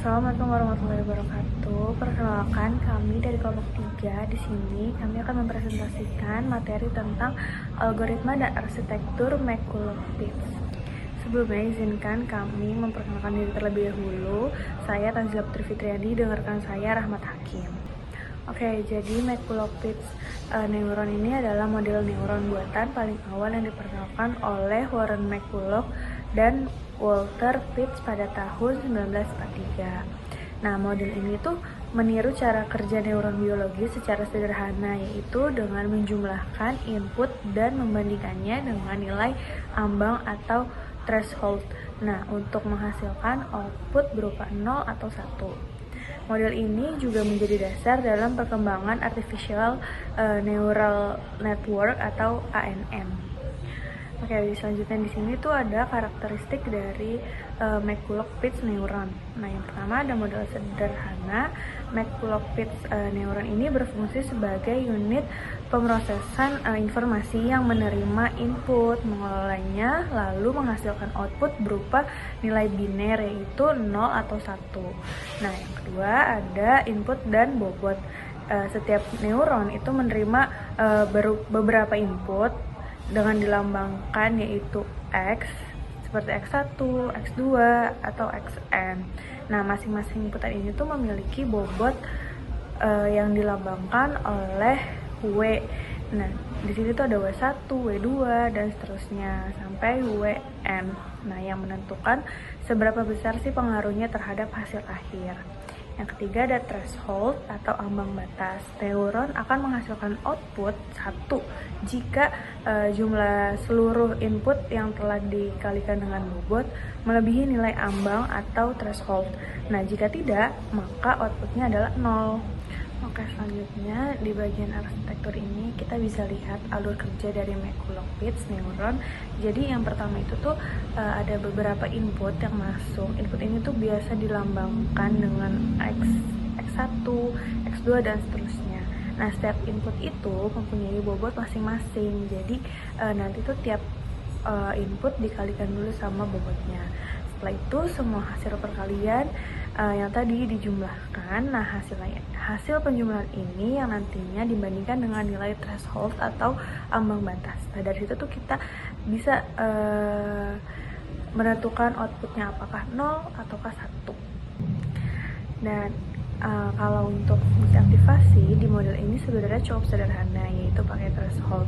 Assalamualaikum warahmatullahi wabarakatuh. Perkenalkan, kami dari kelompok 3. Di sini kami akan mempresentasikan materi tentang algoritma dan arsitektur McCulloch-Pitts. Sebelumnya izinkan kami memperkenalkan diri terlebih dahulu. Saya Tanzila Putri Fitriadi, dengarkan saya Rahmat Hakim. Oke, jadi McCulloch-Pitts neuron ini adalah model neuron buatan paling awal yang diperkenalkan oleh Warren McCulloch dan Walter Pitts pada tahun 1943. Nah, model ini tuh meniru cara kerja neuron biologis secara sederhana, yaitu dengan menjumlahkan input dan membandingkannya dengan nilai ambang atau threshold. Nah, untuk menghasilkan output berupa 0 atau 1. Model ini juga menjadi dasar dalam perkembangan Artificial Neural Network atau ANN. Oke, selanjutnya di sini tuh ada karakteristik dari McCulloch-Pitts neuron. Nah, yang pertama ada model sederhana. McCulloch-Pitts neuron ini berfungsi sebagai unit pemrosesan informasi yang menerima input, mengelolanya, lalu menghasilkan output berupa nilai biner, yaitu 0 atau 1. Nah, yang kedua ada input dan bobot. Setiap neuron itu menerima beberapa input dengan dilambangkan, yaitu X seperti X1, X2, atau Xn. Nah, masing-masing inputan ini tuh memiliki bobot yang dilambangkan oleh W. Nah, di sini tuh ada W1, W2, dan seterusnya sampai Wn. Nah, yang menentukan seberapa besar sih pengaruhnya terhadap hasil akhir. Yang ketiga ada threshold atau ambang batas. Neuron akan menghasilkan output 1 jika jumlah seluruh input yang telah dikalikan dengan bobot melebihi nilai ambang atau threshold. Nah, jika tidak, maka outputnya adalah 0. Oke, selanjutnya di bagian arsitektur ini kita bisa lihat alur kerja dari McCulloch-Pitts neuron. Jadi yang pertama itu tuh ada beberapa input yang masuk. Input ini tuh biasa dilambangkan dengan X1, X2, dan seterusnya. Nah, setiap input itu mempunyai bobot masing-masing. Jadi nanti tuh tiap input dikalikan dulu sama bobotnya. Setelah itu semua hasil perkalian yang tadi dijumlahkan. Nah, hasil penjumlahan ini yang nantinya dibandingkan dengan nilai threshold atau ambang batas. Nah, dari situ tuh kita bisa menentukan outputnya apakah 0 ataukah 1. Dan kalau untuk fungsi aktivasi di model ini sebenarnya cukup sederhana, yaitu pakai threshold.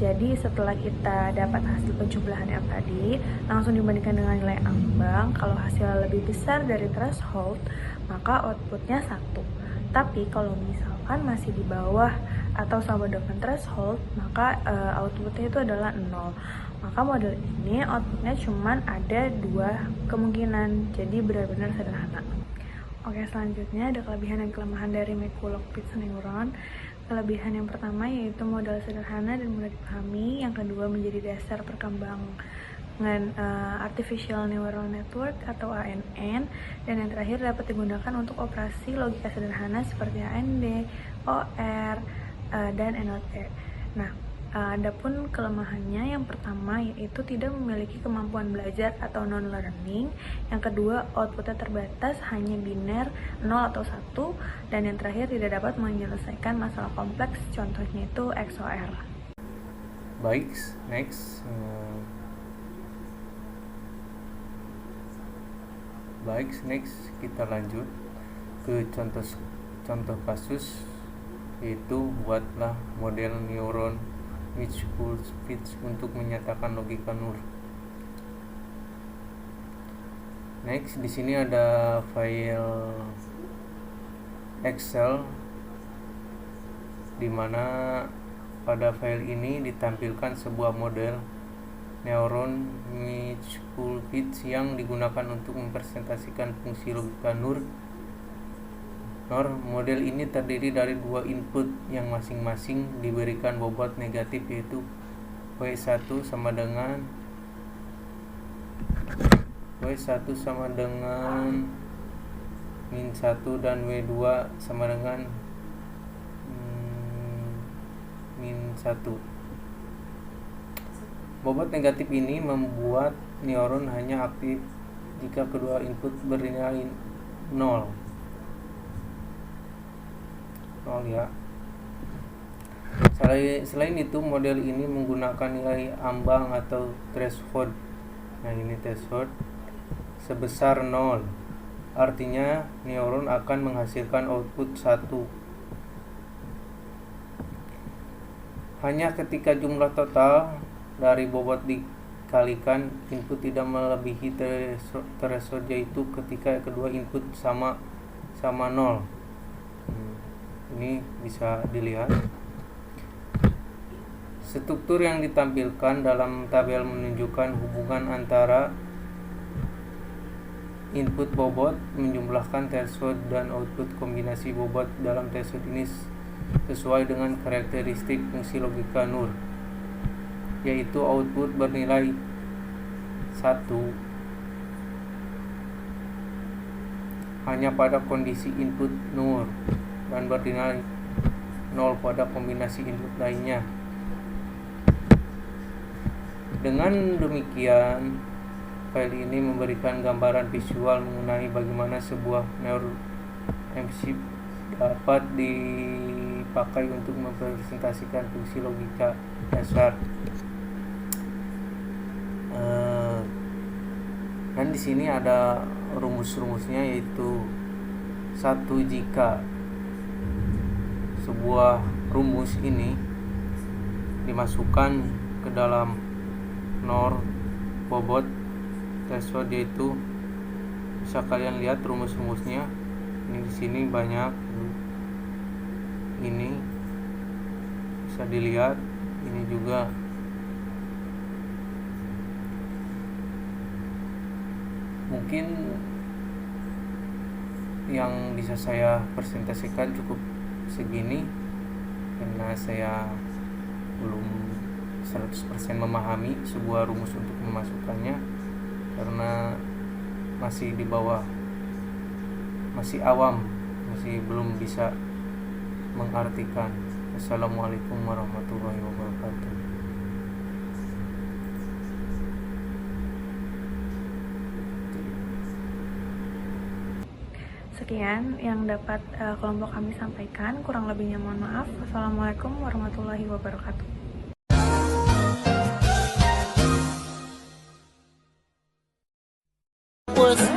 Jadi setelah kita dapat hasil penjumlahan yang tadi, langsung dibandingkan dengan nilai ambang. Kalau hasil lebih besar dari threshold, maka outputnya 1. Tapi kalau misalkan masih di bawah atau sama dengan threshold, maka outputnya itu adalah 0. Maka model ini outputnya cuma ada 2 kemungkinan, jadi benar-benar sederhana. Oke, selanjutnya ada kelebihan dan kelemahan dari McCulloch-Pitts neuron. Kelebihan yang pertama yaitu modal sederhana dan mudah dipahami. Yang kedua menjadi dasar perkembangan Artificial Neural Network atau ANN. Dan yang terakhir dapat digunakan untuk operasi logika sederhana seperti AND, OR, dan NLP. Nah, adapun kelemahannya yang pertama yaitu tidak memiliki kemampuan belajar atau non-learning. Yang kedua, outputnya terbatas, hanya biner 0 atau 1. Dan yang terakhir, tidak dapat menyelesaikan masalah kompleks, contohnya itu XOR. Baik, next. Kita lanjut ke contoh kasus, yaitu buatlah model neuron McCulloch-Pitts untuk menyatakan logika NUR. Next, di sini ada file Excel, di mana pada file ini ditampilkan sebuah model neuron McCulloch-Pitts yang digunakan untuk mempresentasikan fungsi logika NUR. Model ini terdiri dari 2 input yang masing-masing diberikan bobot negatif, yaitu W1 sama dengan min 1 dan W2 sama dengan min 1. Bobot negatif ini membuat neuron hanya aktif jika kedua input bernilai 0 ya. Selain itu, model ini menggunakan nilai ambang atau threshold. Nah, ini threshold sebesar 0. Artinya neuron akan menghasilkan output 1 hanya ketika jumlah total dari bobot dikalikan input tidak melebihi threshold, yaitu ketika kedua input sama 0. Ini bisa dilihat. Struktur yang ditampilkan dalam tabel menunjukkan hubungan antara input bobot menjumlahkan threshold dan output kombinasi bobot dalam threshold ini sesuai dengan karakteristik fungsi logika NUR, yaitu output bernilai 1 hanya pada kondisi input NUR dan bernilai 0 pada kombinasi input lainnya. Dengan demikian, file ini memberikan gambaran visual mengenai bagaimana sebuah neural chip dapat dipakai untuk merepresentasikan fungsi logika dasar. Dan di sini ada rumus-rumusnya, yaitu 1 jika sebuah rumus ini dimasukkan ke dalam NOR bobot threshold, yaitu bisa kalian lihat rumus-rumusnya. Ini di sini banyak, ini bisa dilihat, ini juga. Mungkin yang bisa saya presentasikan cukup segini, karena saya belum 100% memahami sebuah rumus untuk memasukkannya, karena masih di bawah, masih awam, masih belum bisa mengartikan. Assalamualaikum warahmatullahi wabarakatuh. Sekian yang dapat kelompok kami sampaikan, kurang lebihnya mohon maaf. Wassalamualaikum warahmatullahi wabarakatuh. Was